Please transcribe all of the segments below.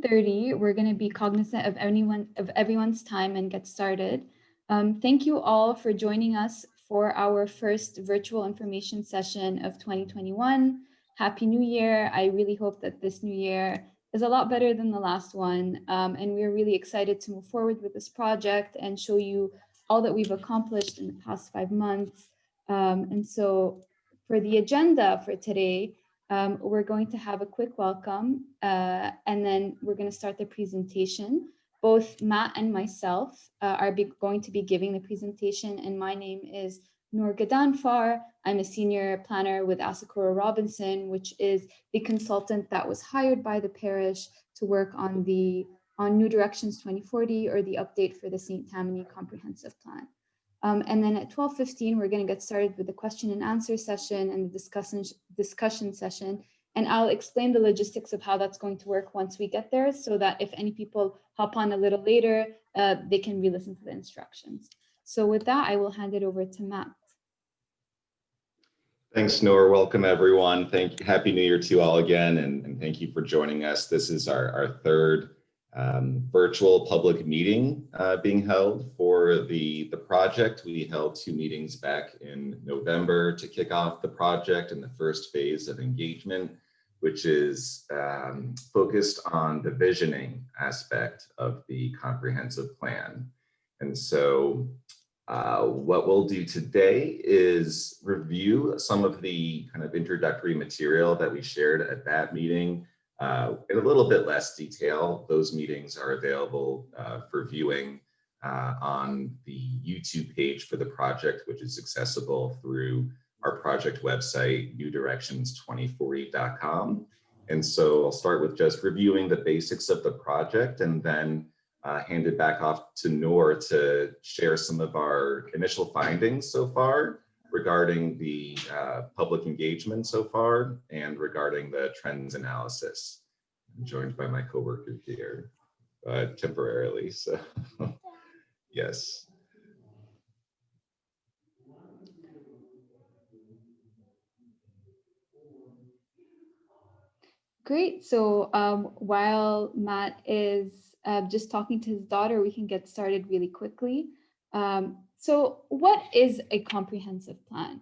9:30, we're going to be cognizant of everyone's time and get started. Thank you all for joining us for our first virtual information session of 2021. Happy New Year. I really hope that this new year is a lot better than the last one. And we're really excited to move forward with this project and show you all that we've accomplished in the past 5 months. And so for the agenda for today, we're going to have a quick welcome, and then we're going to start the presentation. Both Matt and myself are going to be giving the presentation, and my name is Noor Gadanfar. I'm a senior planner with Asakura Robinson, which is the consultant that was hired by the parish to work on New Directions 2040, or the update for the St. Tammany Comprehensive Plan. And then at 12:15, we're going to get started with the question and answer session and the discussion session. And I'll explain the logistics of how that's going to work once we get there, so that if any people hop on a little later, they can re-listen to the instructions. So with that, I will hand it over to Matt. Thanks, Noor. Welcome, everyone. Happy New Year to you all again, and thank you for joining us. This is our third virtual public meeting being held for the project. We held 2 meetings back in November to kick off the project in the first phase of engagement, which is focused on the visioning aspect of the comprehensive plan. And so what we'll do today is review some of the kind of introductory material that we shared at that meeting in a little bit less detail. Those meetings are available for viewing on the YouTube page for the project, which is accessible through our project website, newdirections2040.com. And so I'll start with just reviewing the basics of the project, and then hand it back off to Noor to share some of our initial findings so far regarding the public engagement so far and regarding the trends analysis. I'm joined by my coworker here temporarily, so yes. Great. So while Matt is just talking to his daughter, we can get started really quickly. So what is a comprehensive plan?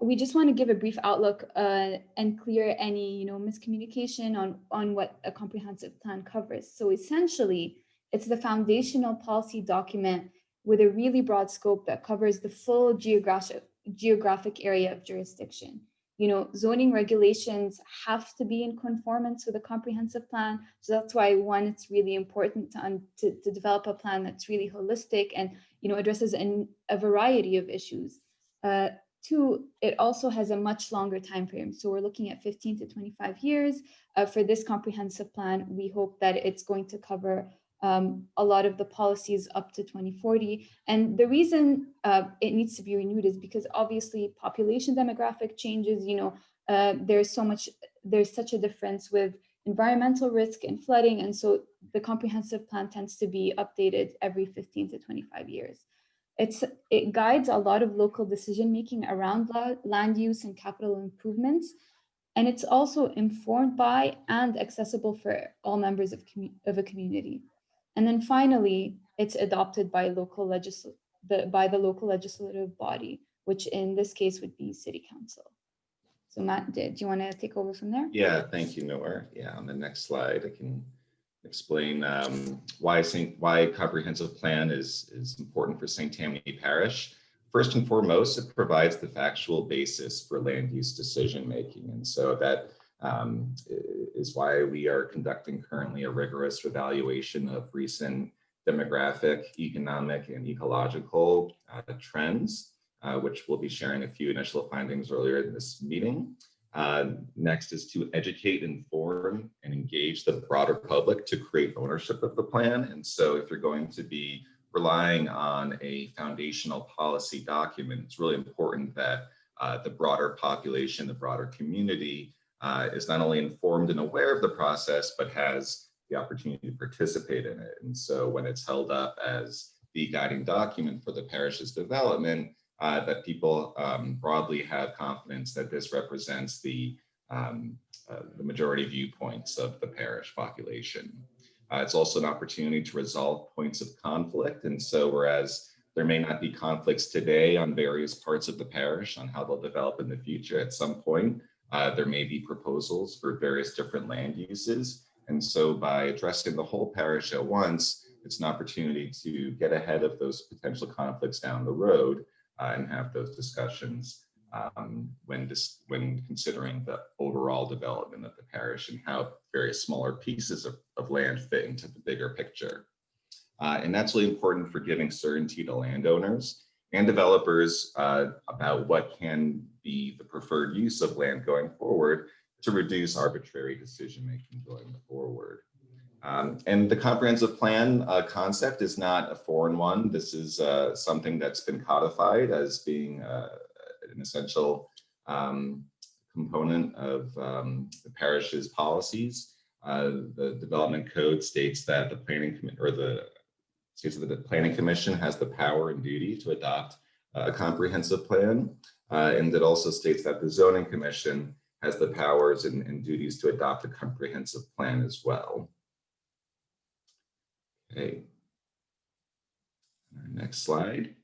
We just want to give a brief outlook and clear any miscommunication on what a comprehensive plan covers. So essentially, it's the foundational policy document with a really broad scope that covers the full geographic area of jurisdiction. Zoning regulations have to be in conformance with a comprehensive plan. So that's why, one, it's really important to develop a plan that's really holistic and addresses a variety of issues. 2, it also has a much longer time frame. So we're looking at 15 to 25 years for this comprehensive plan. We hope that it's going to cover a lot of the policies up to 2040. And the reason it needs to be renewed is because obviously population demographic changes, there's such a difference with environmental risk and flooding. And so the comprehensive plan tends to be updated every 15 to 25 years. It guides a lot of local decision-making around land use and capital improvements. And it's also informed by and accessible for all members of a community. And then finally, it's adopted by the local legislative body, which in this case would be City Council. So Matt, do you want to take over from there? Yeah, thank you, Noor. Yeah, on the next slide, I can explain why comprehensive plan is important for St. Tammany Parish. First and foremost, it provides the factual basis for land use decision making, and so that is why we are conducting currently a rigorous evaluation of recent demographic, economic, and ecological trends, which we'll be sharing a few initial findings earlier in this meeting. Next is to educate, inform, and engage the broader public to create ownership of the plan. And so if you're going to be relying on a foundational policy document, it's really important that the broader population, the broader community is not only informed and aware of the process, but has the opportunity to participate in it. And so when it's held up as the guiding document for the parish's development, that people broadly have confidence that this represents the the majority viewpoints of the parish population. It's also an opportunity to resolve points of conflict. And so whereas there may not be conflicts today on various parts of the parish on how they'll develop in the future, at some point, there may be proposals for various different land uses. And so by addressing the whole parish at once, it's an opportunity to get ahead of those potential conflicts down the road and have those discussions when considering the overall development of the parish and how various smaller pieces of land fit into the bigger picture. And that's really important for giving certainty to landowners and developers about what can be the preferred use of land going forward to reduce arbitrary decision-making going forward. And the comprehensive plan concept is not a foreign one. This is something that's been codified as being an essential component of the parish's policies. The development code states that the planning commission has the power and duty to adopt a comprehensive plan, and it also states that the zoning commission has the powers and duties to adopt a comprehensive plan as well. Okay. Next slide.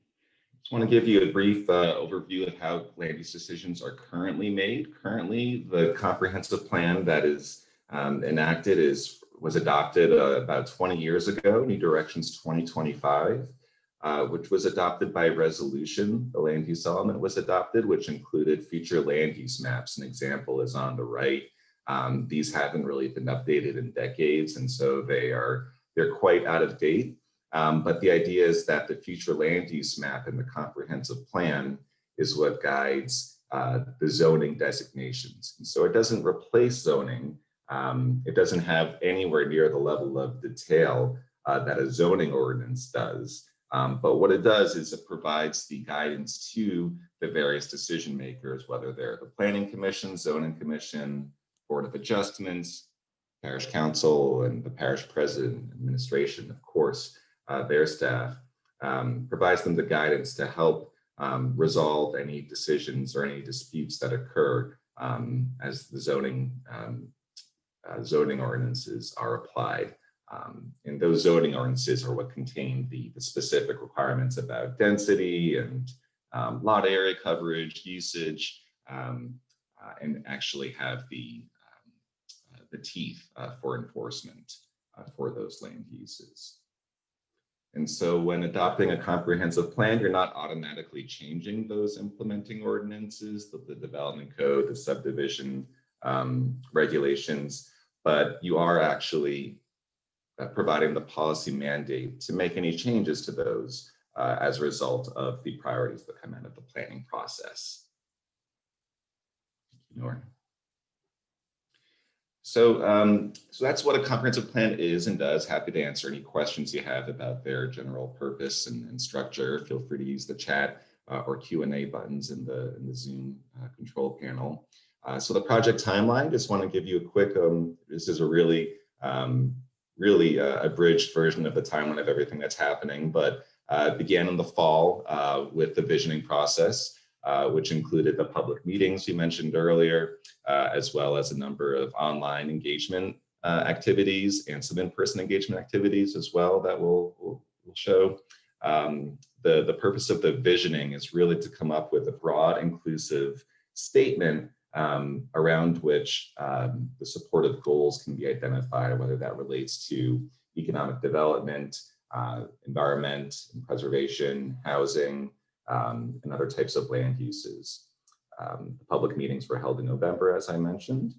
Just want to give you a brief overview of how land use decisions are currently made. Currently, the comprehensive plan that is enacted was adopted about 20 years ago, New Directions 2025, which was adopted by resolution. The land use element was adopted, which included future land use maps. An example is on the right. These haven't really been updated in decades, and so they're quite out of date. But the idea is that the future land use map in the comprehensive plan is what guides the zoning designations. And so it doesn't replace zoning. It doesn't have anywhere near the level of detail that a zoning ordinance does. But what it does is it provides the guidance to the various decision makers, whether they're the planning commission, zoning commission, board of adjustments, parish council, and the parish president administration, of course, their staff, provides them the guidance to help resolve any decisions or any disputes that occur as the zoning ordinances are applied. And those zoning ordinances are what contain the specific requirements about density and lot area coverage, usage, and actually have the teeth for enforcement for those land uses. And so when adopting a comprehensive plan, you're not automatically changing those implementing ordinances, the development code, the subdivision regulations, but you are actually providing the policy mandate to make any changes to those as a result of the priorities that come out of the planning process. So that's what a comprehensive plan is and does. Happy to answer any questions you have about their general purpose and structure. Feel free to use the chat or Q&A buttons in the Zoom control panel. So the project timeline, just want to give you a quick, this is a really abridged version of the timeline of everything that's happening, but it began in the fall with the visioning process, which included the public meetings we mentioned earlier, as well as a number of online engagement activities and some in-person engagement activities as well that we'll show. The purpose of the visioning is really to come up with a broad, inclusive statement around which the supportive goals can be identified, whether that relates to economic development, environment and preservation, housing, and other types of land uses. The public meetings were held in November, as I mentioned.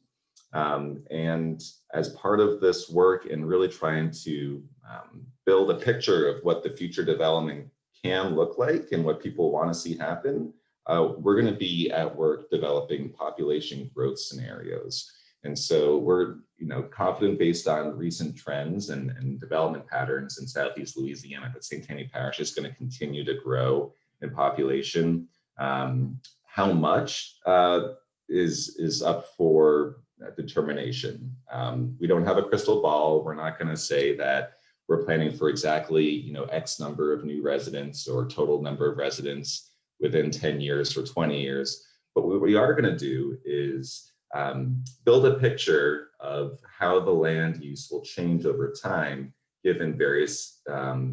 And as part of this work and really trying to build a picture of what the future development can look like and what people want to see happen, we're going to be at work developing population growth scenarios. And so we're confident based on recent trends and development patterns in Southeast Louisiana that St. Tammany Parish is going to continue to grow in population. How much is up for determination. We don't have a crystal ball. We're not going to say that we're planning for exactly X number of new residents or total number of residents within 10 years or 20 years. But what we are going to do is build a picture of how the land use will change over time given various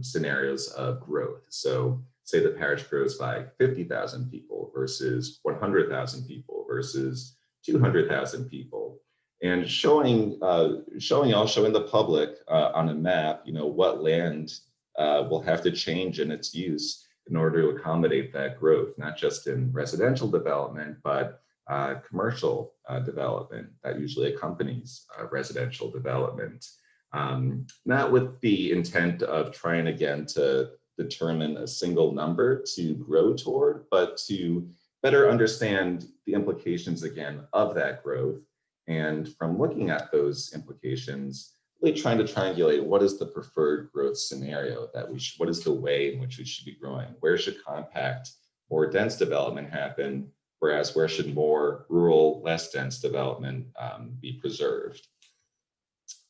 scenarios of growth. So say the parish grows by 50,000 people versus 100,000 people versus 200,000 people, and showing the public on a map, what land will have to change in its use in order to accommodate that growth, not just in residential development, but commercial development that usually accompanies residential development. Not with the intent of trying again to determine a single number to grow toward, but to better understand the implications again of that growth. And from looking at those implications, really trying to triangulate what is the preferred growth scenario that what is the way in which we should be growing? Where should compact, more dense development happen? Whereas where should more rural, less dense development be preserved?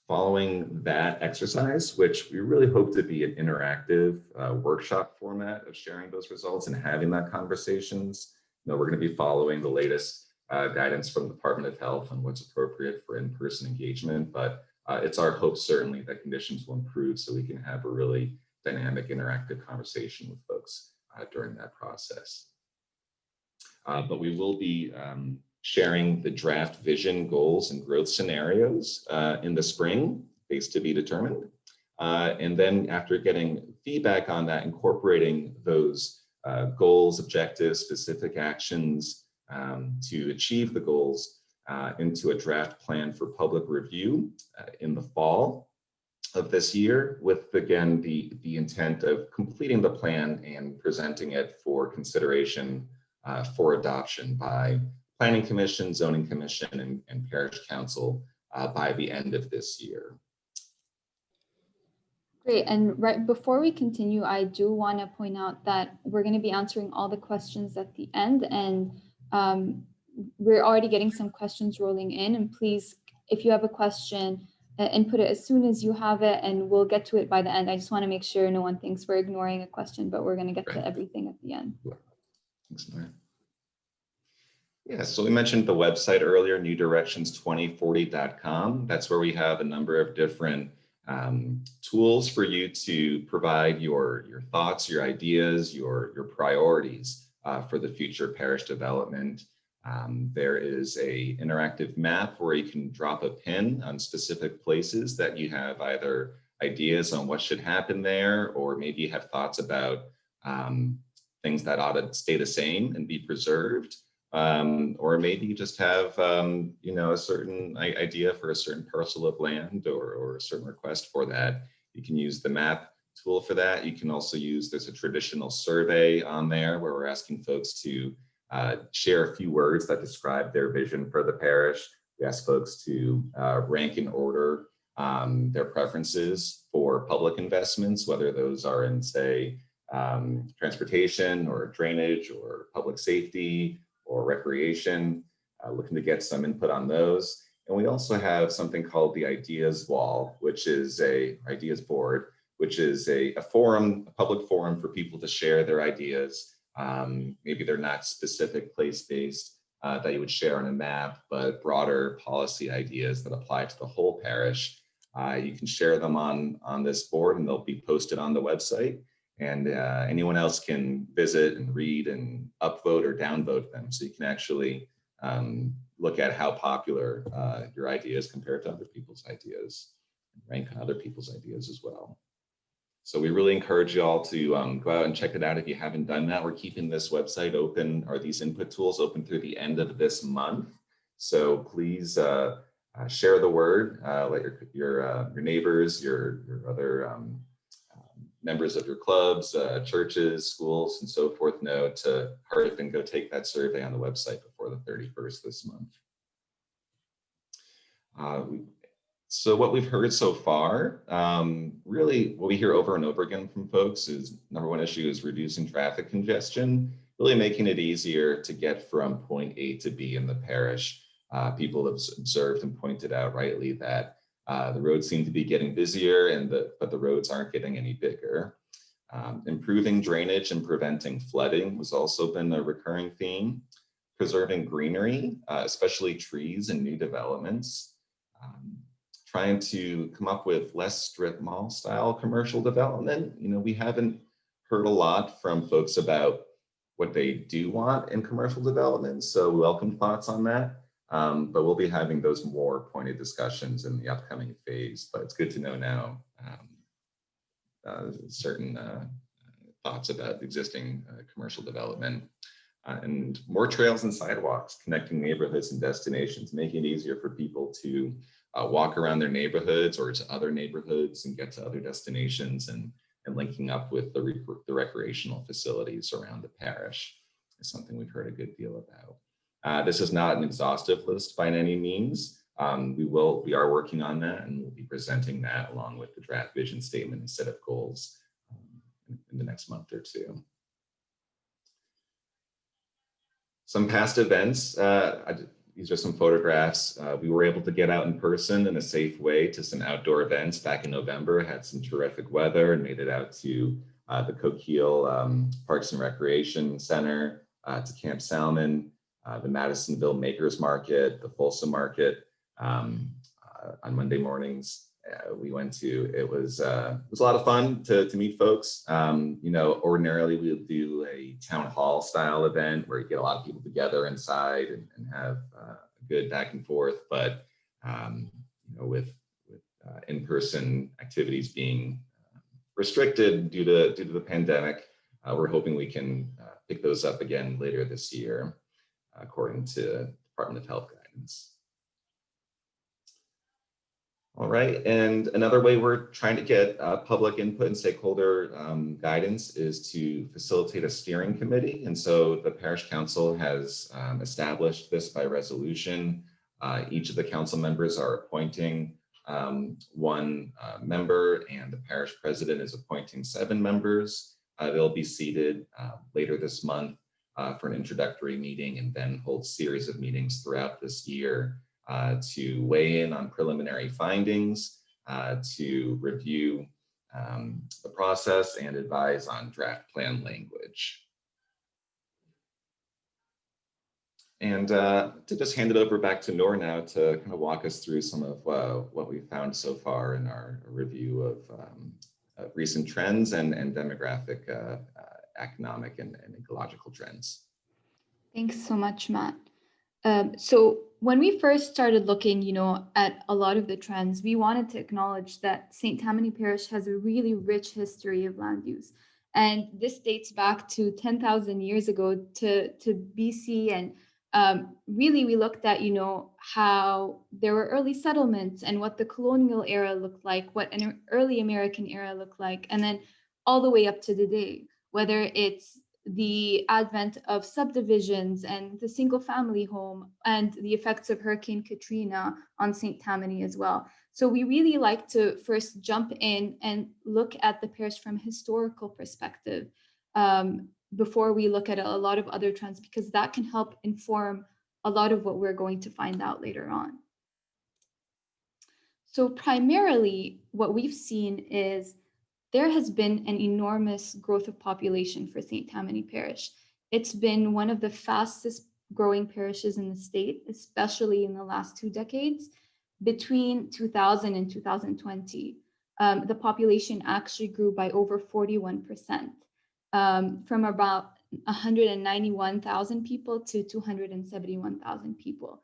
Following that exercise, which we really hope to be an interactive workshop format of sharing those results and having that conversations, we're going to be following the latest guidance from the Department of Health on what's appropriate for in-person engagement, but it's our hope certainly that conditions will improve so we can have a really dynamic, interactive conversation with folks during that process. But we will be sharing the draft vision, goals, and growth scenarios in the spring, dates to be determined. And then after getting feedback on that, incorporating those goals, objectives, specific actions to achieve the goals into a draft plan for public review in the fall of this year, with again the intent of completing the plan and presenting it for consideration for adoption by Planning Commission, Zoning Commission, and Parish Council by the end of this year. Great, and right before we continue, I do want to point out that we're going to be answering all the questions at the end, and we're already getting some questions rolling in, and please, if you have a question, input it as soon as you have it, and we'll get to it by the end. I just want to make sure no one thinks we're ignoring a question, but we're going to get to everything at the end. Thanks, Maya. Yeah, so we mentioned the website earlier, newdirections2040.com. That's where we have a number of different tools for you to provide your thoughts, your ideas, your priorities for the future parish development. There is a interactive map where you can drop a pin on specific places that you have either ideas on what should happen there, or maybe you have thoughts about things that ought to stay the same and be preserved. Or maybe you just have, a certain idea for a certain parcel of land or a certain request for that. You can use the map tool for that. You can also there's a traditional survey on there where we're asking folks to share a few words that describe their vision for the parish. We ask folks to rank in order their preferences for public investments, whether those are in, say, transportation or drainage or public safety or recreation, looking to get some input on those. And we also have something called the Ideas Wall, which is ideas board, which is a public forum for people to share their ideas. Maybe they're not specific place-based that you would share on a map, but broader policy ideas that apply to the whole parish. You can share them on this board and they'll be posted on the website. And anyone else can visit and read and upvote or downvote them. So you can actually look at how popular your ideas compared to other people's ideas, rank on other people's ideas as well. So we really encourage you all to go out and check it out if you haven't done that. We're keeping this website open, or these input tools open through the end of this month. So please share the word, let your neighbors, your other members of your clubs, churches, schools, and so forth know to hurry up and go take that survey on the website before the 31st this month. So what we've heard so far, really what we hear over and over again from folks is number one issue is reducing traffic congestion, really making it easier to get from point A to B in the parish. People have observed and pointed out rightly that the roads seem to be getting busier, but the roads aren't getting any bigger. Improving drainage and preventing flooding has also been a recurring theme. preserving greenery, especially trees and new developments, trying to come up with less strip mall style commercial development. You know, we haven't heard a lot from folks about what they do want in commercial development, so we welcome thoughts on that. But we'll be having those more pointed discussions in the upcoming phase, but it's good to know now certain thoughts about existing commercial development. And more trails and sidewalks connecting neighborhoods and destinations, making it easier for people to walk around their neighborhoods or to other neighborhoods and get to other destinations, and linking up with the recreational facilities around the parish is something we've heard a good deal about. This is not an exhaustive list by any means. We are working on that, and we'll be presenting that along with the draft vision statement and set of goals in the next month or two. Some past events, these are some photographs. We were able to get out in person in a safe way to some outdoor events back in November, had some terrific weather, and made it out to the Coquille Parks and Recreation Center, to Camp Salmon, the Madisonville Makers Market, the Folsom Market on Monday mornings. We went to, it was a lot of fun to meet folks. You know, ordinarily we would do a town hall style event where you get a lot of people together inside and have a good back and forth. But you know, with in-person activities being restricted due to the pandemic, we're hoping we can pick those up again later this year, according to Department of Health guidance. All right, and another way we're trying to get public input and stakeholder guidance is to facilitate a steering committee. And so the Parish Council has established this by resolution. Each of the council members are appointing one member, and the parish president is appointing 7 members. They'll be seated later this month for an introductory meeting, and then hold series of meetings throughout this year to weigh in on preliminary findings, to review the process and advise on draft plan language. And to just hand it over back to Noor now to kind of walk us through some of what we've found so far in our review of recent trends and demographic, economic and ecological trends. Thanks so much, Matt. So when we first started looking, you know, at a lot of the trends, we wanted to acknowledge that St. Tammany Parish has a really rich history of land use. And this dates back to 10,000 years ago to BC. And really, we looked at, you know, how there were early settlements and what the colonial era looked like, what an early American era looked like, and then all the way up to today, whether it's the advent of subdivisions and the single family home and the effects of Hurricane Katrina on St. Tammany as well. So we really like to first jump in and look at the parish from a historical perspective before we look at a lot of other trends, because that can help inform a lot of what we're going to find out later on. So primarily what we've seen is there has been an enormous growth of population for St. Tammany Parish. It's been one of the fastest growing parishes in the state, especially in the last 2 decades. Between 2000 and 2020, the population actually grew by over 41%, from about 191,000 people to 271,000 people.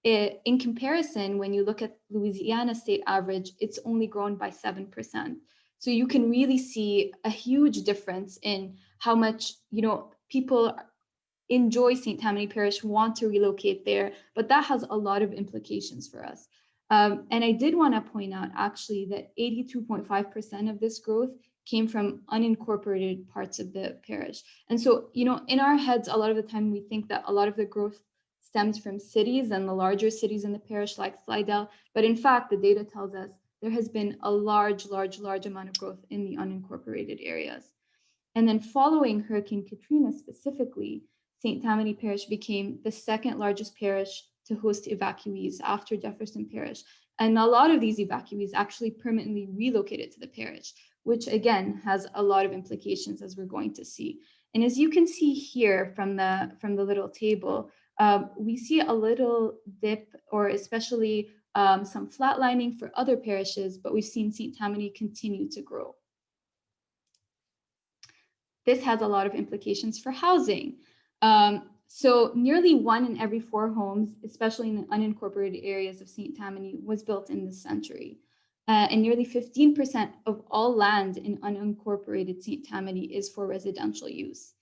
In comparison, when you look at Louisiana state average, it's only grown by 7%. So you can really see a huge difference in how much, you know, people enjoy St. Tammany Parish, want to relocate there, but that has a lot of implications for us. And I did want to point out actually that 82.5% of this growth came from unincorporated parts of the parish. And so, you know, in our heads, a lot of the time we think that a lot of the growth stems from cities and the larger cities in the parish like Slidell, but in fact, the data tells us there has been a large amount of growth in the unincorporated areas. And then following Hurricane Katrina specifically, St. Tammany Parish became the 2nd largest parish to host evacuees after Jefferson Parish. And a lot of these evacuees actually permanently relocated to the parish, which again has a lot of implications as we're going to see. And as you can see here from the little table, we see a little dip, or especially some flatlining for other parishes, but we've seen St. Tammany continue to grow. This has a lot of implications for housing. So nearly 1 in every 4 homes, especially in the unincorporated areas of St. Tammany, was built in this century. And nearly 15% of all land in unincorporated St. Tammany is for residential use.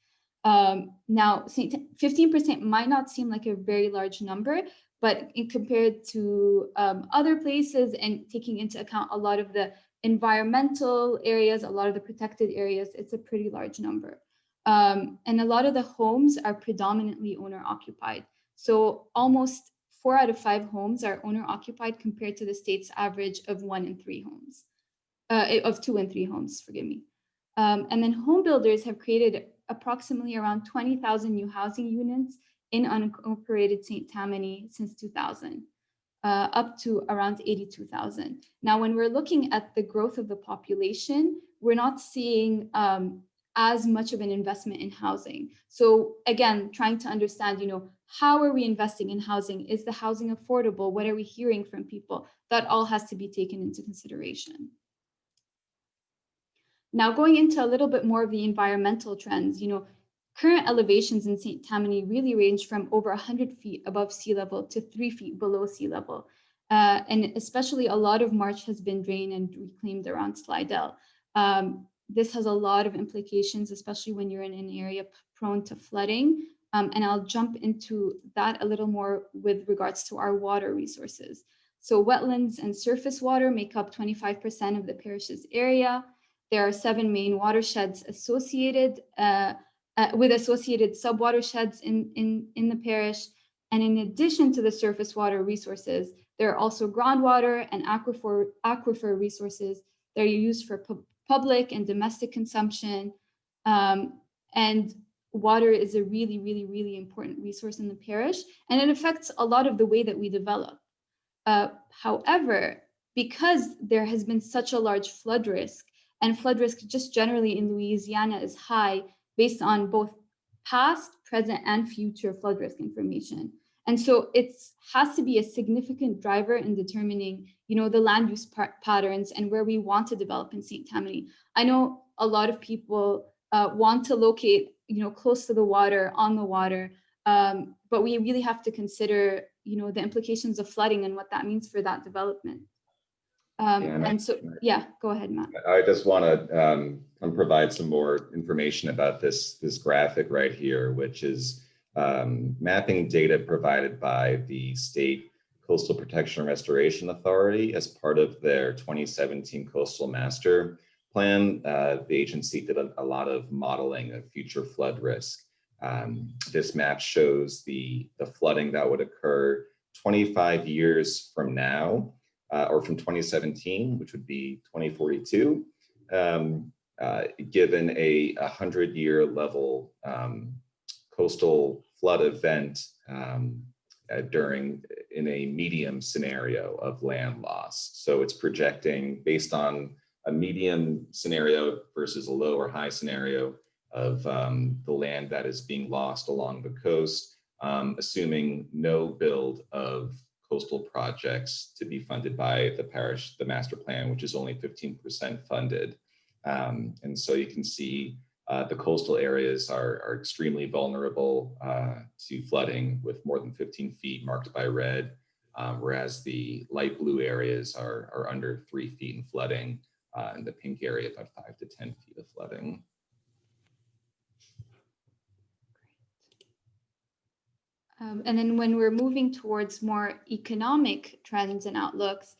Now, 15% might not seem like a very large number, but compared to other places and taking into account a lot of the environmental areas, a lot of the protected areas, it's a pretty large number. And a lot of the homes are predominantly owner occupied. So almost 4 out of 5 homes are owner occupied compared to the state's average of 1 in 3 homes, of 2 in 3 homes, forgive me. And then home builders have created approximately around 20,000 new housing units in unincorporated St. Tammany since 2000. Up to around 82,000. Now, when we're looking at the growth of the population, we're not seeing as much of an investment in housing. So again, trying to understand, how are we investing in housing? Is the housing affordable? What are we hearing from people? That all has to be taken into consideration. Now, going into a little bit more of the environmental trends, current elevations in St. Tammany really range from over 100 feet above sea level to 3 feet below sea level. And especially a lot of marsh has been drained and reclaimed around Slidell. This has a lot of implications, especially when you're in an area prone to flooding. And I'll jump into that a little more with regards to our water resources. So wetlands and surface water make up 25% of the parish's area. There are 7 main watersheds associated with associated subwatersheds in the parish. And in addition to the surface water resources, there are also groundwater and aquifer resources that are used for public and domestic consumption. And water is a really, really, really important resource in the parish, and it affects a lot of the way that we develop. However, because there has been such a large flood risk, and flood risk just generally in Louisiana is high, based on both past, present, and future flood risk information. And so it has to be a significant driver in determining, the land use patterns and where we want to develop in St. Tammany. I know a lot of people want to locate, close to the water, on the water, but we really have to consider, the implications of flooding and what that means for that development. Go ahead, Matt. I just want to provide some more information about this graphic right here, which is mapping data provided by the State Coastal Protection and Restoration Authority as part of their 2017 Coastal Master Plan. The agency did a lot of modeling of future flood risk. This map shows the flooding that would occur 25 years from now, or from 2017, which would be 2042, given a 100-year level coastal flood event in a medium scenario of land loss. So it's projecting based on a medium scenario versus a low or high scenario of the land that is being lost along the coast, assuming no build of coastal projects to be funded by the parish, the master plan, which is only 15% funded. And so you can see the coastal areas are extremely vulnerable to flooding with more than 15 feet marked by red, whereas the light blue areas are under 3 feet in flooding, and the pink area about 5 to 10 feet of flooding. And then when we're moving towards more economic trends and outlooks,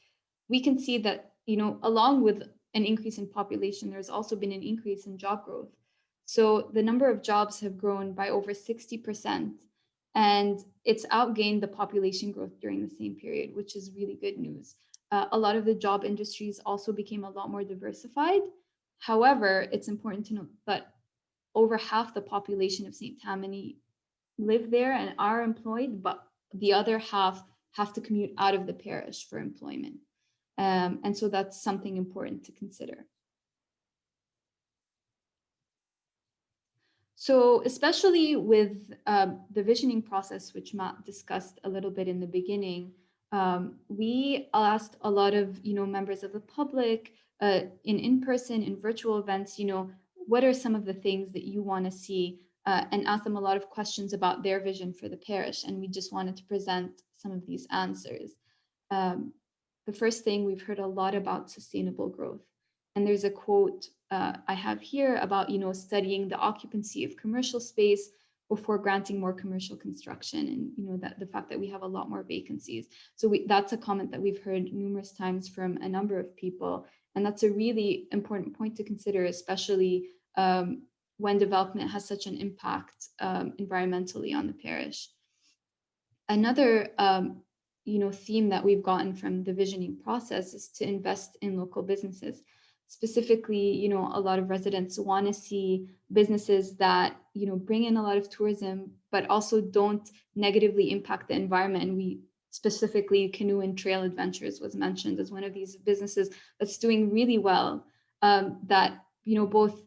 we can see that, along with an increase in population, there's also been an increase in job growth. So the number of jobs have grown by over 60%, and it's outgained the population growth during the same period, which is really good news. A lot of the job industries also became a lot more diversified. However, it's important to note that over half the population of St. Tammany live there and are employed, but the other half have to commute out of the parish for employment. And so that's something important to consider. So especially with the visioning process, which Matt discussed a little bit in the beginning, we asked a lot of members of the public in-person, in virtual events, what are some of the things that you want to see, and ask them a lot of questions about their vision for the parish. And we just wanted to present some of these answers. The first thing, we've heard a lot about sustainable growth. And there's a quote I have here about, studying the occupancy of commercial space before granting more commercial construction, and that the fact that we have a lot more vacancies. So that's a comment that we've heard numerous times from a number of people, and that's a really important point to consider, especially when development has such an impact environmentally on the parish. Another theme that we've gotten from the visioning process is to invest in local businesses. Specifically, a lot of residents want to see businesses that, bring in a lot of tourism, but also don't negatively impact the environment. And we specifically, Canoe and Trail Adventures was mentioned as one of these businesses that's doing really well, that, both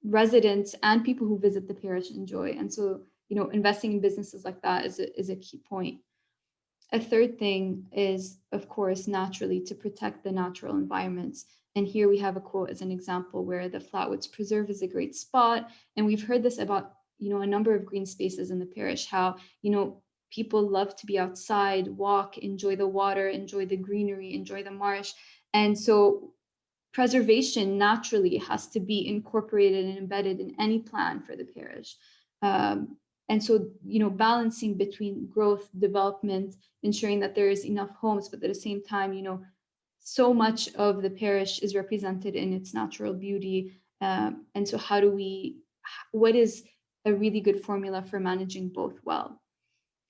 residents and people who visit the parish enjoy. And so, investing in businesses like that is a key point. A third thing is, of course, naturally to protect the natural environments. And here we have a quote as an example where the Flatwoods Preserve is a great spot. And we've heard this about, a number of green spaces in the parish, how, people love to be outside, walk, enjoy the water, enjoy the greenery, enjoy the marsh. And so preservation naturally has to be incorporated and embedded in any plan for the parish. And so, balancing between growth, development, ensuring that there is enough homes, but at the same time, so much of the parish is represented in its natural beauty. And so what is a really good formula for managing both well?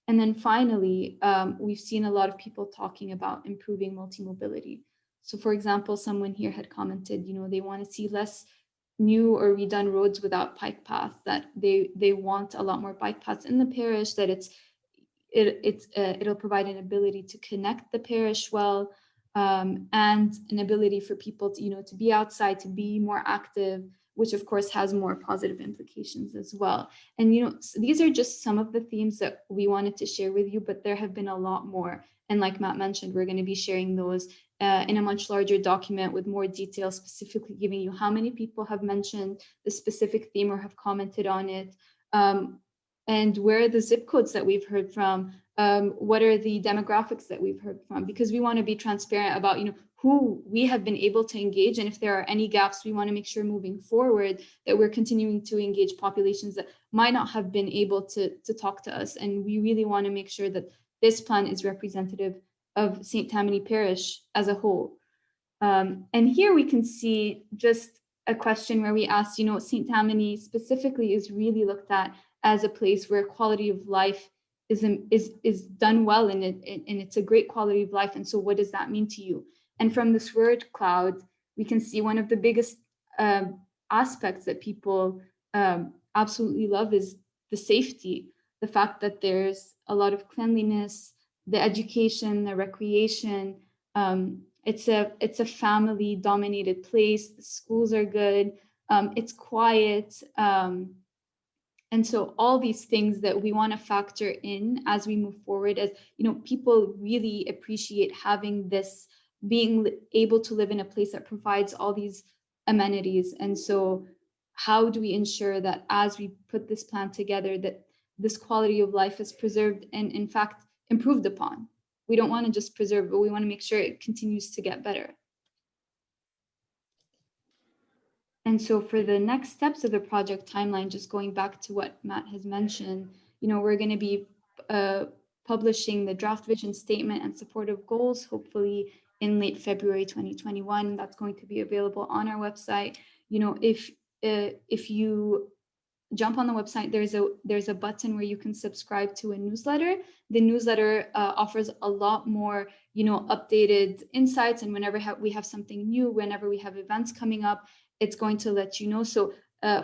And then finally, we've seen a lot of people talking about improving multi-mobility. So for example, someone here had commented, they want to see less new or redone roads without bike paths, that they want a lot more bike paths in the parish, that it'll provide an ability to connect the parish well, and an ability for people to, to be outside, to be more active, which of course has more positive implications as well. And, so these are just some of the themes that we wanted to share with you, but there have been a lot more. And like Matt mentioned, we're going to be sharing those in a much larger document with more details, specifically giving you how many people have mentioned the specific theme or have commented on it, and where are the zip codes that we've heard from, what are the demographics that we've heard from, because we want to be transparent about, who we have been able to engage, and if there are any gaps, we want to make sure moving forward that we're continuing to engage populations that might not have been able to talk to us. And we really want to make sure that this plan is representative of St. Tammany Parish as a whole. And here we can see just a question where we asked, St. Tammany specifically is really looked at as a place where quality of life is done well, and it's a great quality of life. And so what does that mean to you? And from this word cloud, we can see one of the biggest aspects that people absolutely love is the safety, the fact that there's a lot of cleanliness, the education, the recreation. It's a family dominated place. The schools are good. It's quiet. And so all these things that we want to factor in as we move forward, as people really appreciate having this, being able to live in a place that provides all these amenities. And so how do we ensure that as we put this plan together, that this quality of life is preserved and in fact improved upon? We don't want to just preserve, but we want to make sure it continues to get better. And so for the next steps of the project timeline, just going back to what Matt has mentioned, we're going to be publishing the draft vision statement and supportive goals, hopefully in late February 2021. That's going to be available on our website. If you jump on the website, there's a button where you can subscribe to a newsletter. The newsletter offers a lot more, updated insights, and whenever we have something new, whenever we have events coming up, it's going to let you know. So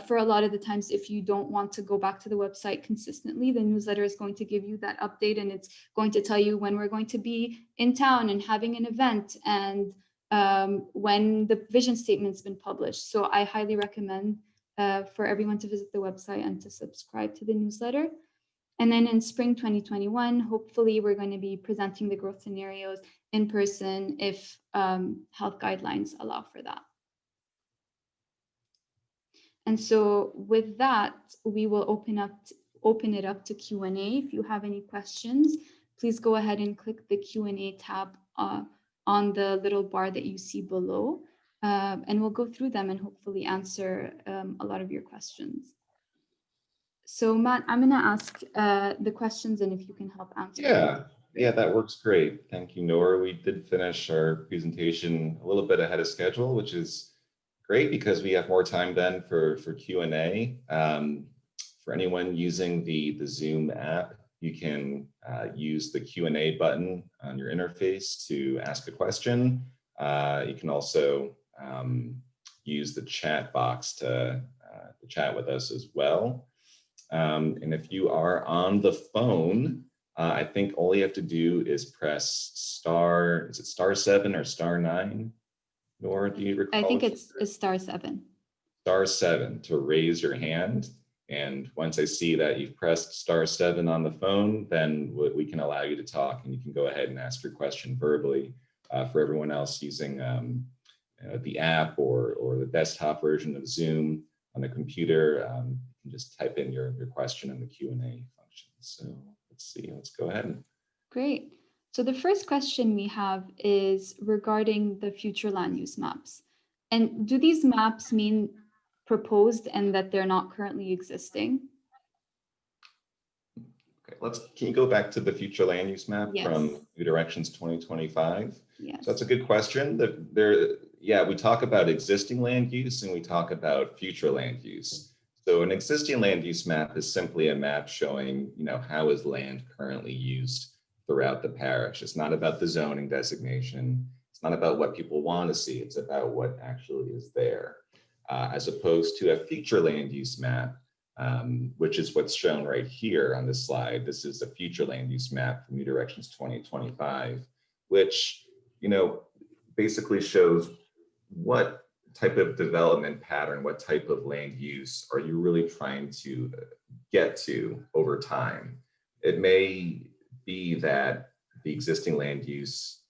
for a lot of the times, if you don't want to go back to the website consistently, the newsletter is going to give you that update, and it's going to tell you when we're going to be in town and having an event, and when the vision statement's been published. So I highly recommend for everyone to visit the website and to subscribe to the newsletter. And then in spring 2021, hopefully we're going to be presenting the growth scenarios in person if health guidelines allow for that. And so with that, we will open it up to Q&A. If you have any questions, please go ahead and click the Q&A tab on the little bar that you see below, and we'll go through them and hopefully answer a lot of your questions. So Matt, I'm going to ask the questions, and if you can help answer. Yeah, that works great. Thank you, Noor. We did finish our presentation a little bit ahead of schedule, which is great because we have more time then for Q&A. For anyone using the Zoom app, you can use the Q&A button on your interface to ask a question. You can also use the chat box to chat with us as well. And if you are on the phone, I think all you have to do is press star, is it *7 or *9? Nor do you recall? I think it's *7. *7 to raise your hand. And once I see that you've pressed *7 on the phone, then we can allow you to talk, and you can go ahead and ask your question verbally. For everyone else using the app or the desktop version of Zoom on the computer, you can just type in your question in the Q&A function. So let's see, let's go ahead. Great. So the first question we have is regarding the future land use maps. And do these maps mean proposed and that they're not currently existing? Okay, can you go back to the future land use map from New Directions 2025? Yes. So that's a good question. We talk about existing land use and we talk about future land use. So an existing land use map is simply a map showing, how is land currently used throughout the parish. It's not about the zoning designation. It's not about what people want to see. It's about what actually is there. As opposed to a future land use map, which is what's shown right here on this slide. This is a future land use map from New Directions 2025, which, basically shows what type of development pattern, what type of land use are you really trying to get to over time. It may be that the existing land use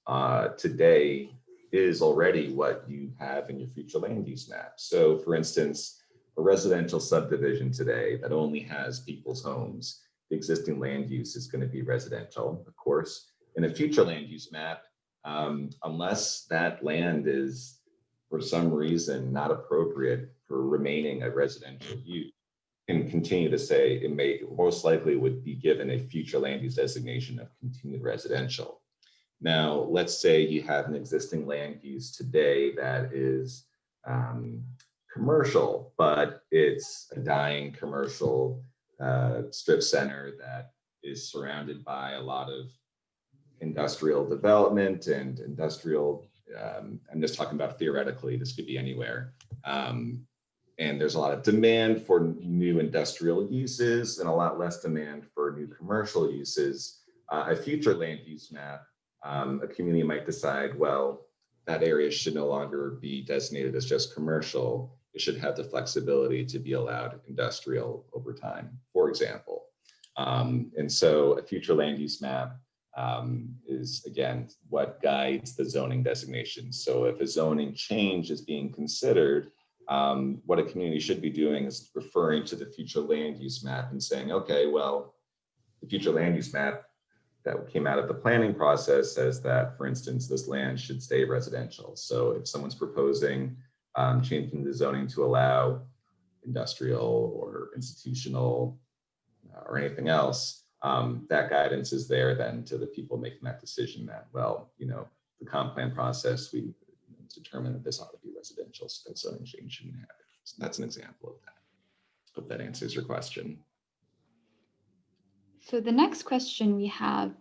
today is already what you have in your future land use map. So for instance, a residential subdivision today that only has people's homes, the existing land use is going to be residential, of course. In a future land use map, unless that land is for some reason not appropriate for remaining a residential use, and continue to say it may most likely would be given a future land use designation of continued residential. Now, let's say you have an existing land use today that is commercial, but it's a dying commercial strip center that is surrounded by a lot of industrial development and industrial, I'm just talking about theoretically, this could be anywhere. And there's a lot of demand for new industrial uses and a lot less demand for new commercial uses. A future land use map, a community might decide, well, that area should no longer be designated as just commercial. It should have the flexibility to be allowed industrial over time, for example. And so a future land use map is, again, what guides the zoning designation. So if a zoning change is being considered, what a community should be doing is referring to the future land use map and saying, okay, well, the future land use map that came out of the planning process says that, for instance, this land should stay residential. So if someone's proposing changing the zoning to allow industrial or institutional or anything else, that guidance is there then to the people making that decision that, well, the comp plan process, we determined that this ought to be residential, so that zoning change shouldn't happen. So that's an example of that. Hope that answers your question. So the next question we have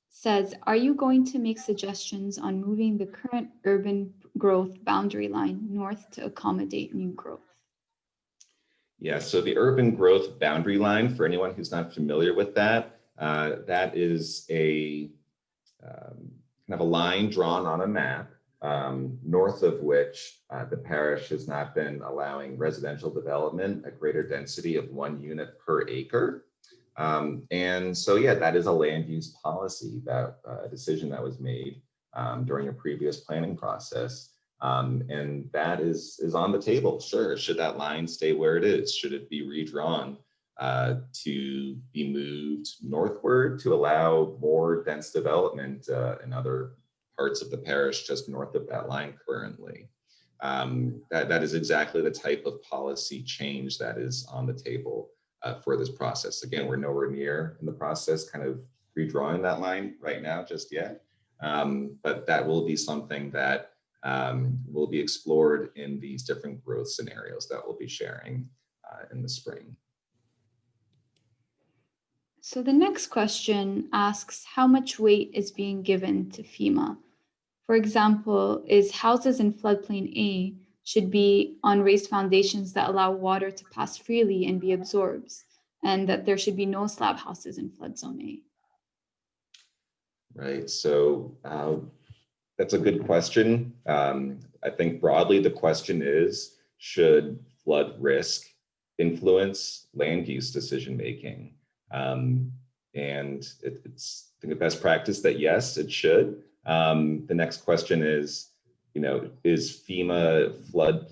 says, are you going to make suggestions on moving the current urban growth boundary line north to accommodate new growth? Yeah, so the urban growth boundary line, for anyone who's not familiar with that, that is a kind of a line drawn on a map north of which the parish has not been allowing residential development at greater density of 1 unit per acre. And so, yeah, that is a land use policy, that decision that was made during a previous planning process. And that is on the table. Sure, should that line stay where it is? Should it be redrawn to be moved northward to allow more dense development in other parts of the parish just north of that line currently? That is exactly the type of policy change that is on the table for this process. Again, we're nowhere near in the process kind of redrawing that line right now just yet, but that will be something that will be explored in these different growth scenarios that we'll be sharing in the spring. So the next question asks, how much weight is being given to FEMA? For example, is houses in floodplain A should be on raised foundations that allow water to pass freely and be absorbed, and that there should be no slab houses in flood zone A? Right, so that's a good question. I think broadly the question is, should flood risk influence land use decision making? And it's, I think, a best practice that yes, it should. The next question is, is FEMA flood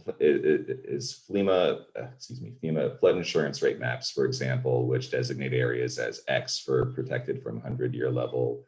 insurance rate maps, for example, which designate areas as X for protected from 100-year level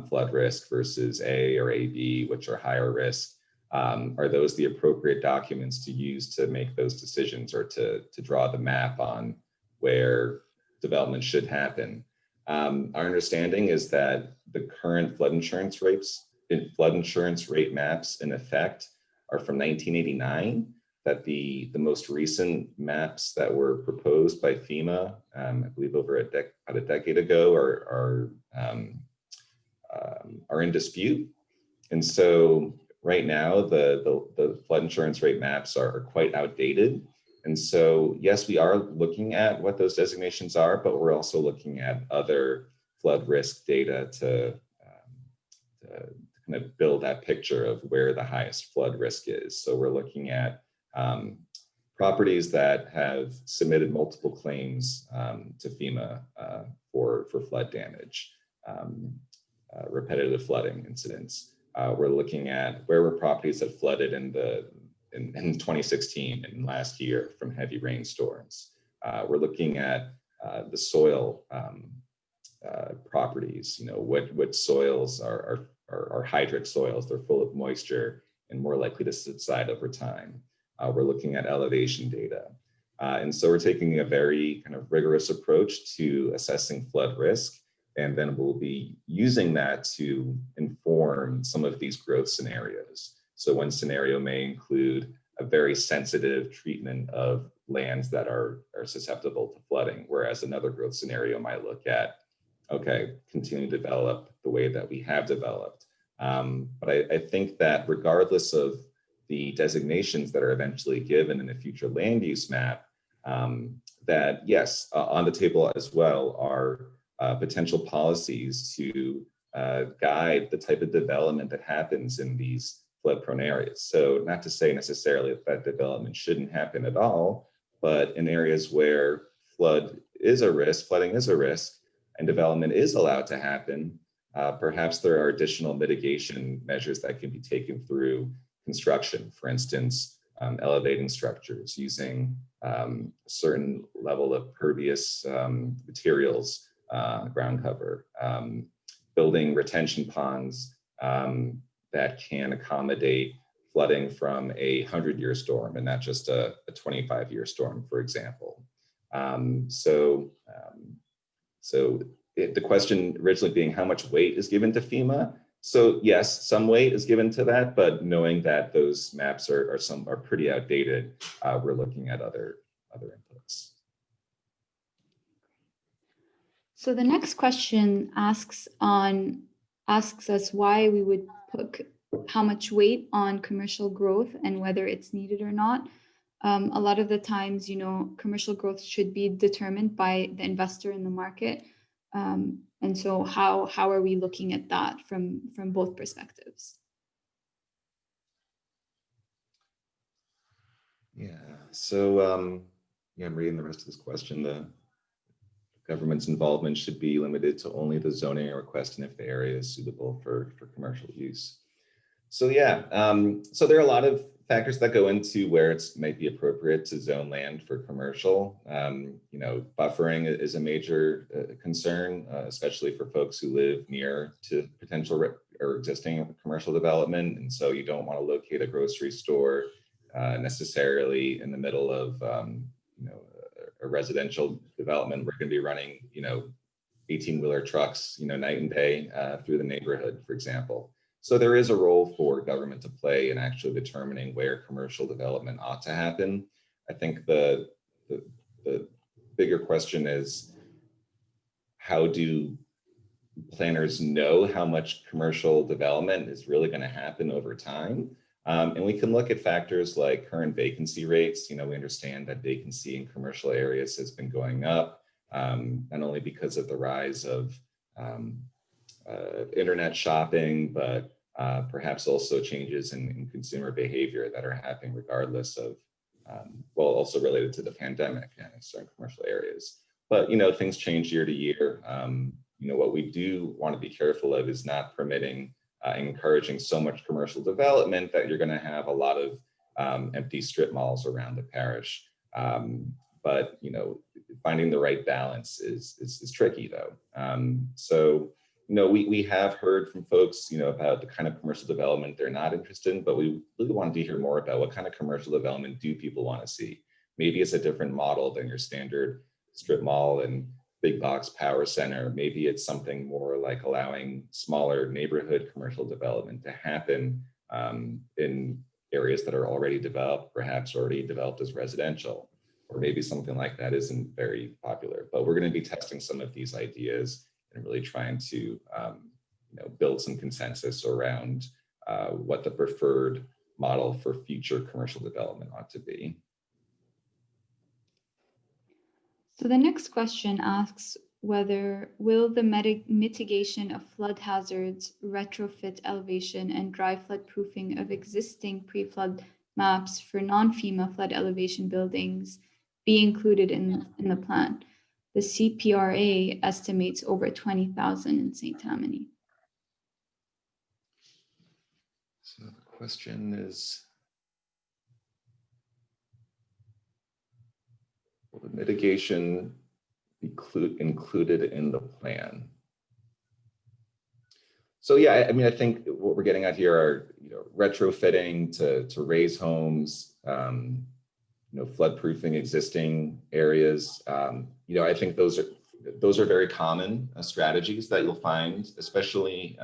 flood risk versus A or AB, which are higher risk. Are those the appropriate documents to use to make those decisions, or to draw the map on where development should happen? Our understanding is that the current flood insurance rate maps in effect are from 1989, that the most recent maps that were proposed by FEMA, I believe over about a decade ago, are in dispute. And so right now, the flood insurance rate maps are quite outdated. And so, yes, we are looking at what those designations are, but we're also looking at other flood risk data to kind of build that picture of where the highest flood risk is. So we're looking at properties that have submitted multiple claims to FEMA for flood damage, repetitive flooding incidents. We're looking at where were properties that flooded in 2016 and last year from heavy rainstorms. We're looking at the soil properties. What soils are hydric soils. They're full of moisture and more likely to subside over time. We're looking at elevation data. And so we're taking a very kind of rigorous approach to assessing flood risk. And then we'll be using that to inform some of these growth scenarios. So one scenario may include a very sensitive treatment of lands that are susceptible to flooding, whereas another growth scenario might look at, okay, continue to develop the way that we have developed. But I think that regardless of the designations that are eventually given in a future land use map, that yes, on the table as well are potential policies to guide the type of development that happens in these flood-prone areas. So not to say necessarily that development shouldn't happen at all, but in areas where flooding is a risk, and development is allowed to happen, perhaps there are additional mitigation measures that can be taken through construction. For instance, elevating structures, using a certain level of pervious materials, ground cover, building retention ponds that can accommodate flooding from a 100-year storm and not just a 25-year storm, for example. So the question originally being how much weight is given to FEMA. So yes, some weight is given to that, but knowing that those maps are pretty outdated, we're looking at other inputs. So the next question asks us why we would put how much weight on commercial growth and whether it's needed or not. A lot of the times, commercial growth should be determined by the investor in the market. And so how are we looking at that from both perspectives? Yeah, so yeah, I'm reading the rest of this question. The government's involvement should be limited to only the zoning request and if the area is suitable for commercial use. So yeah, so there are a lot of factors that go into where it's might be appropriate to zone land for commercial. You know, buffering is a major concern, especially for folks who live near to potential or existing commercial development. And so you don't want to locate a grocery store necessarily in the middle of you know, a residential development. We're going to be running, you know, 18-wheeler trucks, you know, night and day through the neighborhood, for example. So there is a role for government to play in actually determining where commercial development ought to happen. I think the bigger question is, how do planners know how much commercial development is really going to happen over time? And we can look at factors like current vacancy rates. You know, we understand that vacancy in commercial areas has been going up, not only because of the rise of internet shopping, but perhaps also changes in consumer behavior that are happening regardless of, well, also related to the pandemic in certain commercial areas. But, you know, things change year to year. You know, what we do want to be careful of is not permitting encouraging so much commercial development that you're going to have a lot of empty strip malls around the parish. But, you know, finding the right balance is tricky though. So, you know, we have heard from folks, you know, about the kind of commercial development they're not interested in, but we really wanted to hear more about what kind of commercial development do people want to see. Maybe it's a different model than your standard strip mall and big box power center. Maybe it's something more like allowing smaller neighborhood commercial development to happen in areas that are already developed, perhaps already developed as residential, or maybe something like that isn't very popular. But we're going to be testing some of these ideas and really trying to you know, build some consensus around what the preferred model for future commercial development ought to be. So the next question asks whether will the mitigation of flood hazards, retrofit elevation, and dry flood proofing of existing pre-flood maps for non-FEMA flood elevation buildings be included in the plan? The CPRA estimates over 20,000 in St. Tammany. So the question is, will the mitigation be included in the plan? So yeah, I mean, I think what we're getting at here are, you know, retrofitting to raise homes, you know, flood proofing existing areas. You know, I think those are very common strategies that you'll find, especially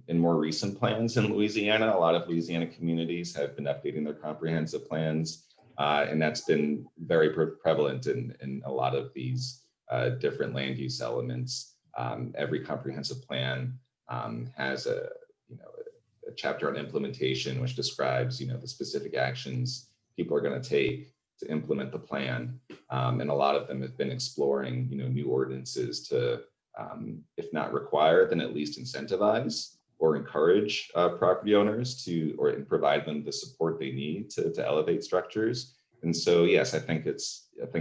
in more recent plans in Louisiana. A lot of Louisiana communities have been updating their comprehensive plans, and that's been very prevalent in a lot of these different land use elements. Every comprehensive plan has a chapter on implementation, which describes, you know, the specific actions people are going to take to implement the plan. And a lot of them have been exploring, you know, new ordinances to, if not require, then at least incentivize or encourage property owners to, or provide them the support they need to elevate structures. And so, yes, I think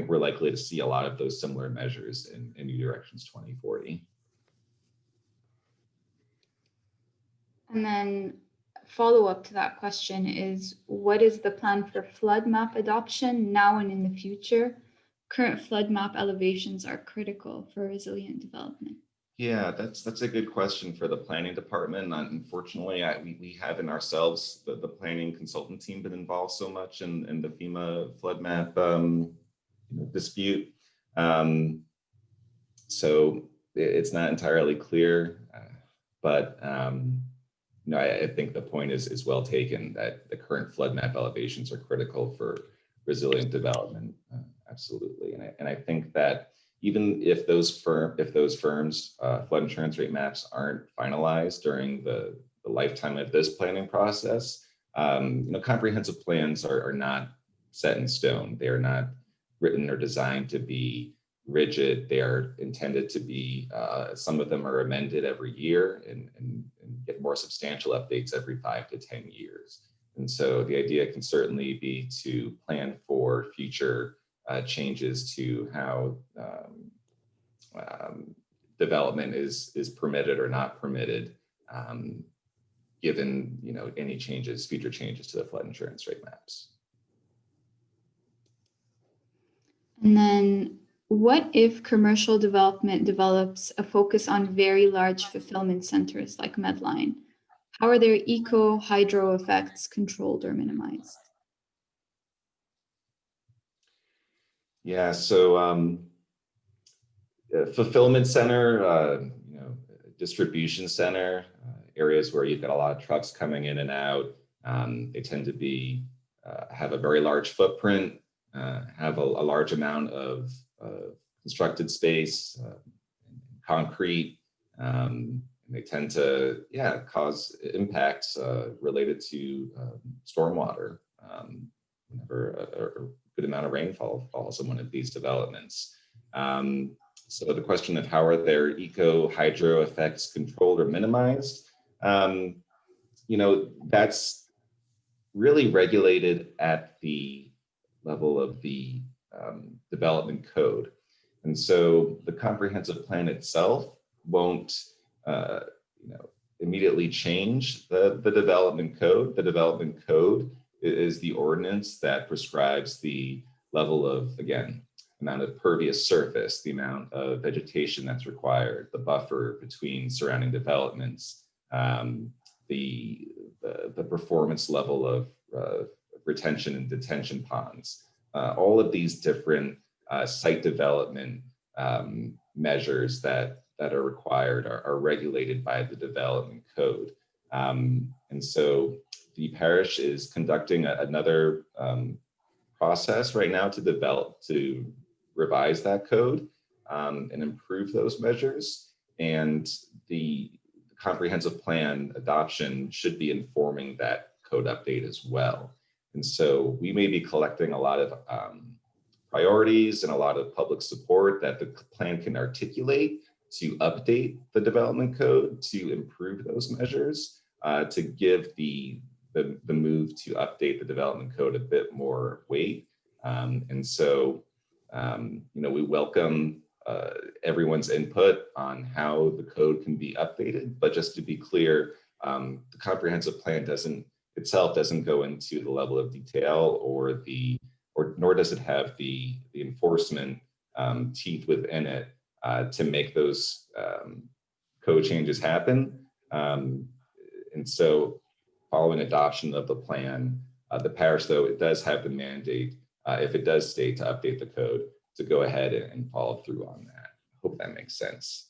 we're likely to see a lot of those similar measures in New Directions 2040. And then follow up to that question is, what is the plan for flood map adoption now and in the future? Current flood map elevations are critical for resilient development. Yeah, that's a good question for the planning department. Unfortunately, we haven't ourselves, the planning consultant team, been involved so much in the FEMA flood map dispute. So it's not entirely clear, but you know, I think the point is well taken that the current flood map elevations are critical for resilient development. Absolutely, and I think that even if those firms flood insurance rate maps aren't finalized during the lifetime of this planning process, you know, comprehensive plans are not set in stone. They are not written or designed to be rigid. They are intended to be, some of them are amended every year and get more substantial updates every 5 to 10 years. And so the idea can certainly be to plan for future changes to how development is permitted or not permitted, given any changes, future changes to the flood insurance rate maps. And then what if commercial development develops a focus on very large fulfillment centers like Medline? How are their eco-hydro effects controlled or minimized? Yeah, so fulfillment center, distribution center, areas where you've got a lot of trucks coming in and out. They tend to be have a very large footprint, have a large amount of constructed space, concrete. And they tend to, cause impacts related to stormwater whenever a good amount of rainfall falls on one of these developments. So the question of how are their eco-hydro effects controlled or minimized, that's really regulated at the level of the development code. And so the comprehensive plan itself won't immediately change the development code. The development code is the ordinance that prescribes the level of, again, amount of pervious surface, the amount of vegetation that's required, the buffer between surrounding developments, the performance level of retention and detention ponds. All of these different site development measures that are required are regulated by the development code. And so the parish is conducting another process right now to revise that code and improve those measures. And the comprehensive plan adoption should be informing that code update as well. And so we may be collecting a lot of priorities and a lot of public support that the plan can articulate to update the development code to improve those measures, to give the move to update the development code a bit more weight. And so, we welcome everyone's input on how the code can be updated, but just to be clear, the comprehensive plan doesn't go into the level of detail nor does it have the enforcement teeth within it to make those code changes happen. And so following adoption of the plan, the parish, though, it does have the mandate, if it does state to update the code, to go ahead and follow through on that. Hope that makes sense.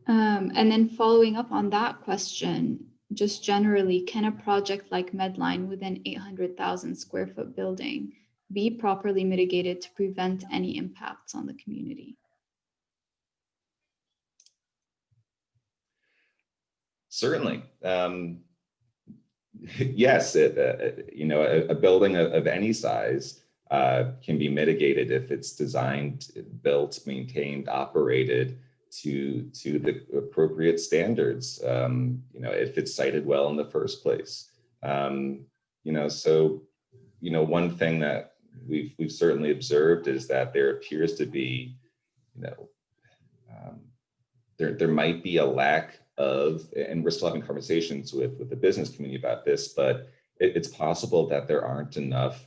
And then following up on that question, just generally, can a project like Medline with an 800,000 square foot building be properly mitigated to prevent any impacts on the community? Certainly. Yes, a building of any size can be mitigated if it's designed, built, maintained, operated to the appropriate standards, if it's sited well in the first place. So one thing that we've certainly observed is that there appears to be, there might be a lack of, and we're still having conversations with the business community about this, but it's possible that there aren't enough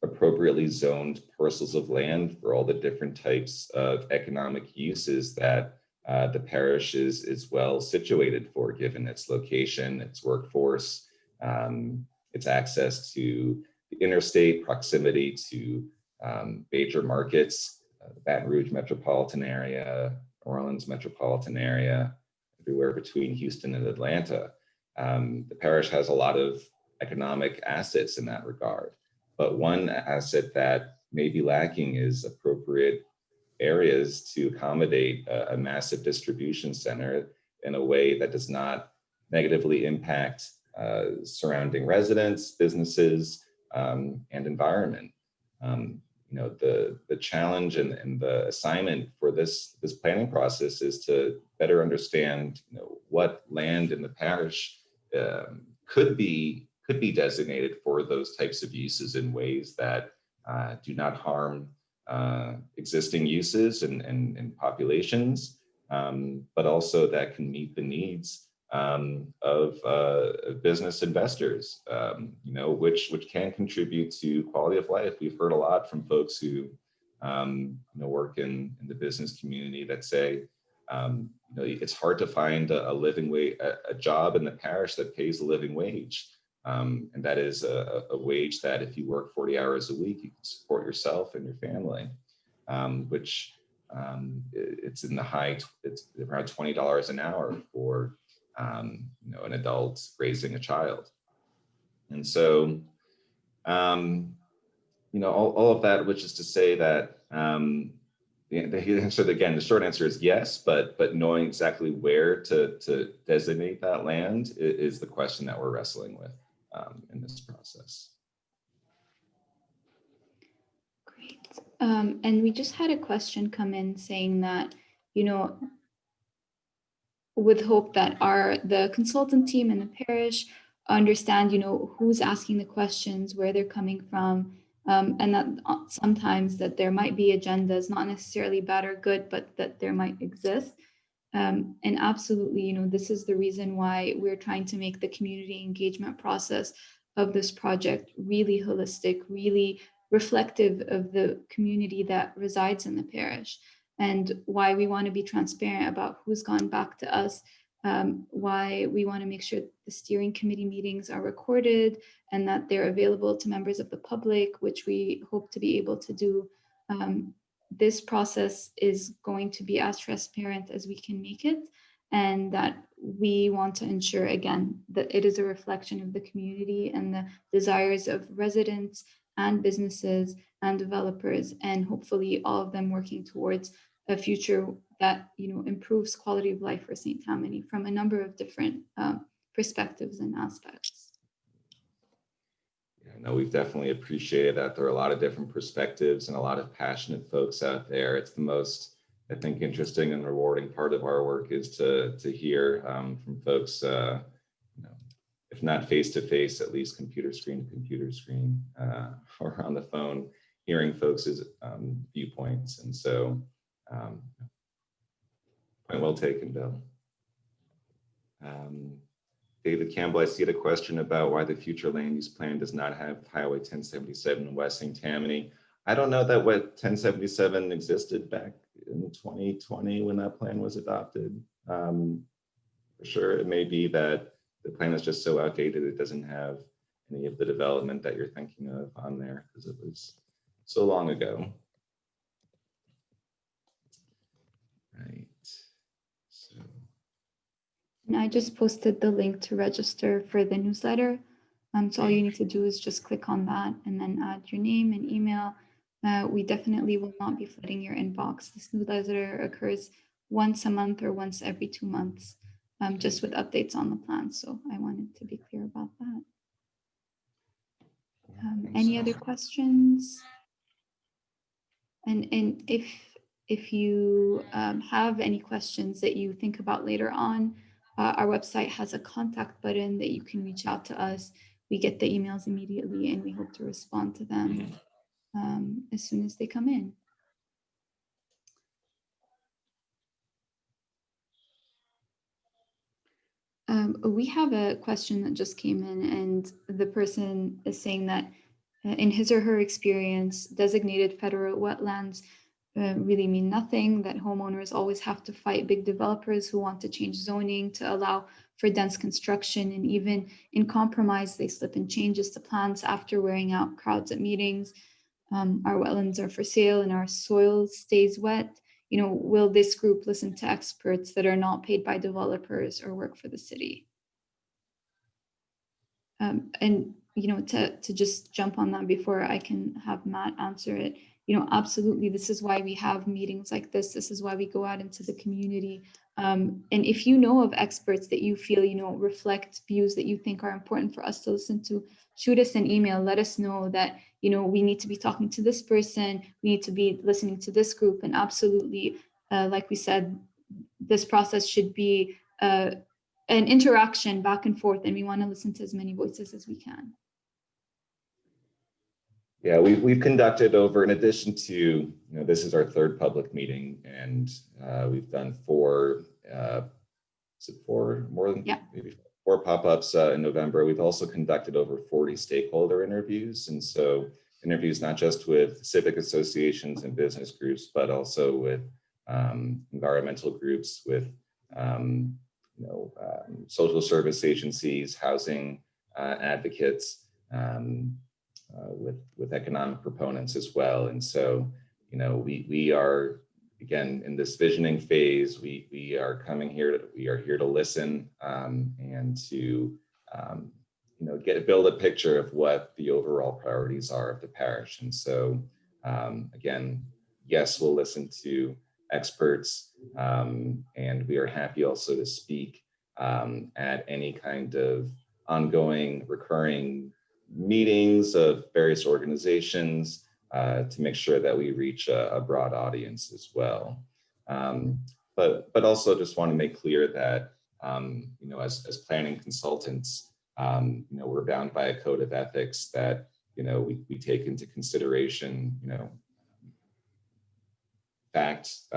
appropriately zoned parcels of land for all the different types of economic uses that the parish is well situated for, given its location, its workforce, its access to the interstate, proximity to major markets, the Baton Rouge metropolitan area, Orleans metropolitan area, everywhere between Houston and Atlanta. The parish has a lot of economic assets in that regard. But one asset that may be lacking is appropriate areas to accommodate a massive distribution center in a way that does not negatively impact surrounding residents, businesses, and environment. the challenge and the assignment for this planning process is to better understand what land in the parish could be designated for those types of uses in ways that do not harm existing uses and populations, but also that can meet the needs of business investors, which can contribute to quality of life. We've heard a lot from folks who work in the business community that say it's hard to find a job in the parish that pays a living wage. And that is a wage that if you work 40 hours a week, you can support yourself and your family, which it's around $20 an hour for an adult raising a child. And so, all of that, which is to say that the answer, again, the short answer is yes, but knowing exactly where to designate that land is the question that we're wrestling with in this process. Great. And we just had a question come in saying that, with hope that the consultant team and the parish understand, who's asking the questions, where they're coming from, and that sometimes that there might be agendas, not necessarily bad or good, but that there might exist. And absolutely, this is the reason why we're trying to make the community engagement process of this project really holistic, really reflective of the community that resides in the parish, and why we want to be transparent about who's gone back to us, why we want to make sure the steering committee meetings are recorded and that they're available to members of the public, which we hope to be able to do. This process is going to be as transparent as we can make it, and that we want to ensure, again, that it is a reflection of the community and the desires of residents and businesses and developers, and hopefully all of them working towards a future that improves quality of life for St. Tammany from a number of different perspectives and aspects. No, we've definitely appreciated that. There are a lot of different perspectives and a lot of passionate folks out there. It's the most, I think, interesting and rewarding part of our work is to hear from folks, if not face to face, at least computer screen to computer screen, or on the phone, hearing folks' viewpoints. And so, point well taken, Bill. David Campbell, I see a question about why the future land use plan does not have Highway 1077 in West St. Tammany. I don't know that what 1077 existed back in 2020 when that plan was adopted. For sure, it may be that the plan is just so outdated it doesn't have any of the development that you're thinking of on there because it was so long ago. Right. So. And I just posted the link to register for the newsletter. So all you need to do is just click on that and then add your name and email. We definitely will not be flooding your inbox. This newsletter occurs once a month or once every 2 months, just with updates on the plan. So I wanted to be clear about that. Any other questions? And if you have any questions that you think about later on, our website has a contact button that you can reach out to us. We get the emails immediately and we hope to respond to them as soon as they come in. We have a question that just came in, and the person is saying that in his or her experience, designated federal wetlands really mean nothing, that homeowners always have to fight big developers who want to change zoning to allow for dense construction, and even in compromise, they slip in changes to plans after wearing out crowds at meetings. Our wetlands are for sale and our soil stays wet. Will this group listen to experts that are not paid by developers or work for the city? And to just jump on that before I can have Matt answer it, absolutely, this is why we have meetings like this. This is why we go out into the community And if you know of experts that you feel, reflect views that you think are important for us to listen to, shoot us an email, let us know that, we need to be talking to this person, we need to be listening to this group. And absolutely, like we said, this process should be an interaction back and forth, and we want to listen to as many voices as we can. Yeah, we've conducted over, in addition to, this is our third public meeting, and we've done four, is it four, more than, yeah, maybe four pop-ups in November. We've also conducted over 40 stakeholder interviews. And so interviews not just with civic associations and business groups, but also with environmental groups, with social service agencies, housing advocates, with economic proponents as well. And so, we are, again, in this visioning phase, we are coming here, we are here to listen and to, build a picture of what the overall priorities are of the parish. And so, again, yes, we'll listen to experts, and we are happy also to speak at any kind of ongoing, recurring meetings of various organizations to make sure that we reach a broad audience as well. But also just want to make clear that, as planning consultants, we're bound by a code of ethics that, we take into consideration, facts,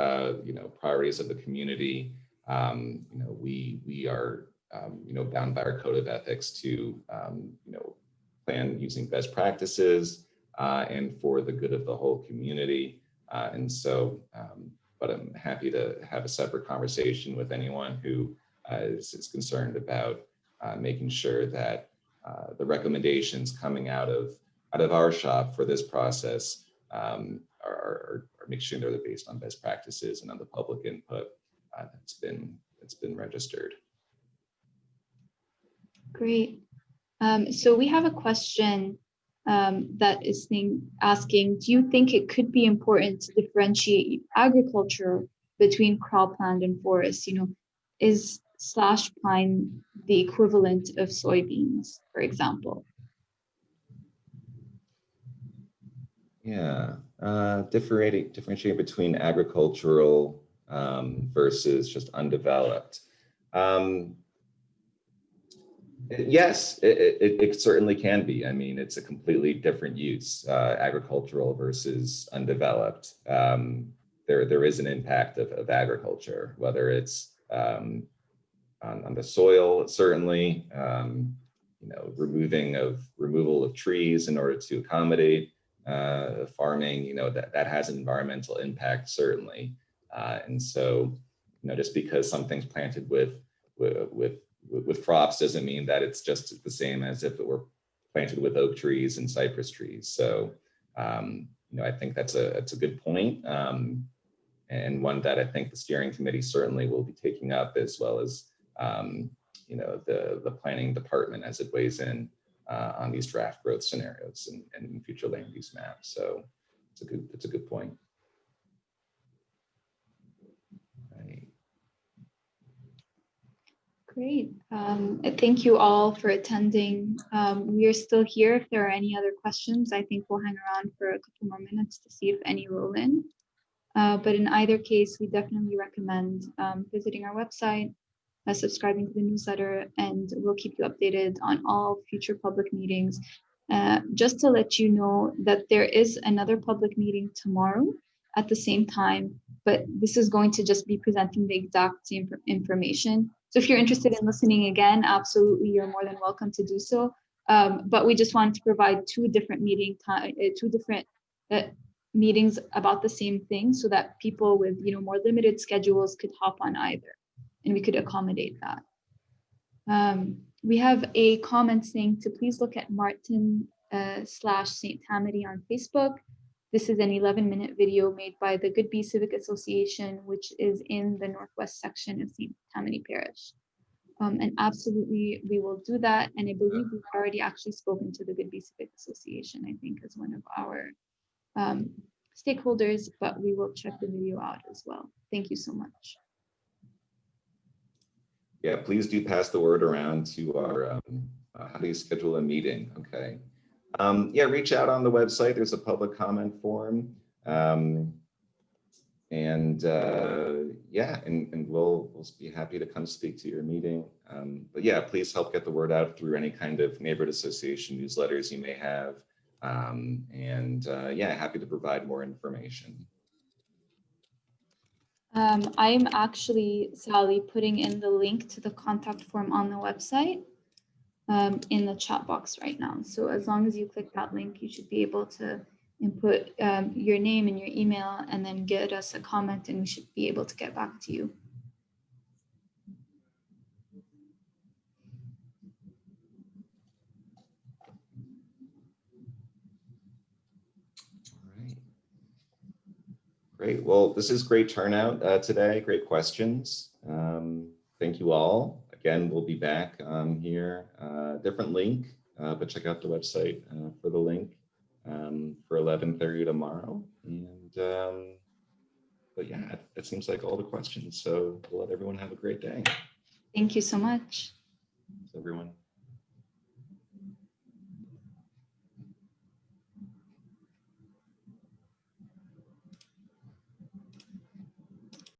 priorities of the community. We are, bound by our code of ethics to, plan using best practices and for the good of the whole community. And so, but I'm happy to have a separate conversation with anyone who is concerned about making sure that the recommendations coming out of our shop for this process are make sure they're based on best practices and on the public input that's been registered. Great. So we have a question that is asking, do you think it could be important to differentiate agriculture between cropland and forest? Is slash pine the equivalent of soybeans, for example? Yeah, differentiating between agricultural versus just undeveloped. Yes, it certainly can be. I mean, it's a completely different use, agricultural versus undeveloped. There is an impact of agriculture, whether it's on the soil, certainly, removal of trees in order to accommodate farming, that has an environmental impact, certainly. And so, just because something's planted with crops doesn't mean that it's just the same as if it were planted with oak trees and cypress trees. So, I think that's a good point, and one that I think the steering committee certainly will be taking up, as well as the planning department as it weighs in on these draft growth scenarios and future land use maps. So it's a good point. Great. Thank you all for attending. We are still here. If there are any other questions, I think we'll hang around for a couple more minutes to see if any roll in. But in either case, we definitely recommend visiting our website, subscribing to the newsletter, and we'll keep you updated on all future public meetings. Just to let you know that there is another public meeting tomorrow at the same time, but this is going to just be presenting the exact same information. So if you're interested in listening again, absolutely, you're more than welcome to do so. But we just wanted to provide two different meetings about the same thing, so that people with more limited schedules could hop on either, and we could accommodate that. We have a comment saying to please look at Martin/St. Tammany on Facebook. This is an 11-minute video made by the Good Bee Civic Association, which is in the northwest section of St. Tammany Parish. And absolutely, we will do that. And I believe we've already actually spoken to the Good Bee Civic Association, I think, as one of our stakeholders, but we will check the video out as well. Thank you so much. Yeah, please do pass the word around to our, how do you schedule a meeting? Okay. Yeah, reach out on the website. There's a public comment form. Yeah, and we'll be happy to come speak to your meeting. But yeah, please help get the word out through any kind of neighborhood association newsletters you may have. Yeah, happy to provide more information. I'm actually, Sally, putting in the link to the contact form on the website in the chat box right now. So as long as you click that link, you should be able to input your name and your email and then get us a comment, and we should be able to get back to you. All right. Great. Well, this is great turnout today. Great questions. Thank you all. Again, we'll be back here. Different link, but check out the website for the link for 11:30 tomorrow. But yeah, it seems like all the questions. So we'll let everyone have a great day. Thank you so much. Everyone.